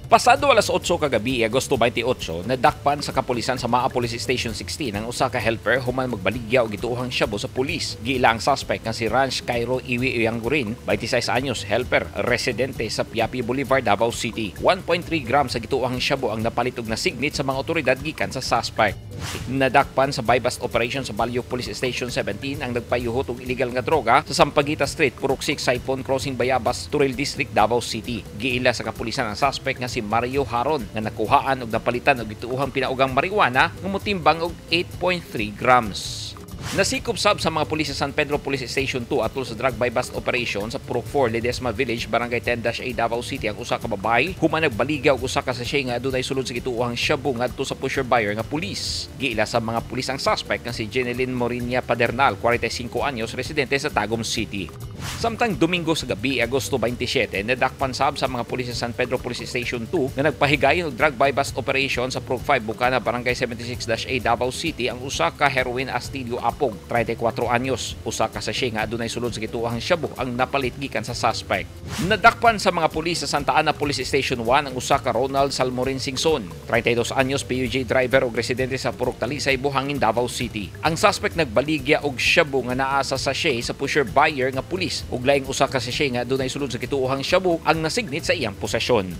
Pasado alas 8 kagabi, Agosto 28, nadakpan sa kapulisan sa Maa Police Station 16 ang usa ka helper human magbaligya og gituohang shabu sa pulis. Giila ang suspect nga si Ranch Cairo Iwi Iyangurin, 26 anyos, helper, residente sa Piapi Boulevard, Davao City. 1.3 grams sa gituohang shabu ang napalit og nasignet sa mga otoridad gikan sa suspect. Nadakpan sa bypass operation sa Balyo Police Station 17 ang nagpayuhot og illegal nga droga sa Sampaguita Street, Purok 6, Saipon Crossing, Bayabas, Turil District, Davao City. Giila sa kapulisan ang suspect nga si Mario Haron nga nakuhaan og napalitan og gituohang pinaugang marijuana nga motimbang og 8.3 grams. Nasikop sab sa mga pulis sa San Pedro Police Station 2 atol sa drug buy-bust operation sa Purok 4, Ledesma Village, Barangay 10-A, Davao City ang usa ka babae human nagbaligya og usa ka sachet nga adunay sulod sa gituohang shabu ngadto sa pusher buyer nga pulis. Giila sa mga pulis ang suspect nga si Jeneline Morinia Padernal, 45 anyos, residente sa Tagum City. Samtang Domingo sa gabi, Agosto 27, nadakpan sab sa mga pulis sa San Pedro Police Station 2 nga nagpahigayon og drug buy-bust operation sa Purok 5, Bukana, Barangay 76-A, Davao City ang usa ka heroin astilio apog, 34 anyos, usa ka sachet nga adunay sulod sa gituohang shabu ang napalit gikan sa suspect. Nadakpan sa mga pulis sa Santa Ana Police Station 1 ang usa ka Ronald Salmorin Singson, 32 anyos, PUJ driver ug residente sa Purok Talisay, Buhangin, Davao City. Ang suspect nagbaligya og shabu nga naa sa sachet sa pusher buyer nga pulis ug laing usa ka sachet nga adunay sulod sa gituohang shabu ang nasignit sa iyang posesyon.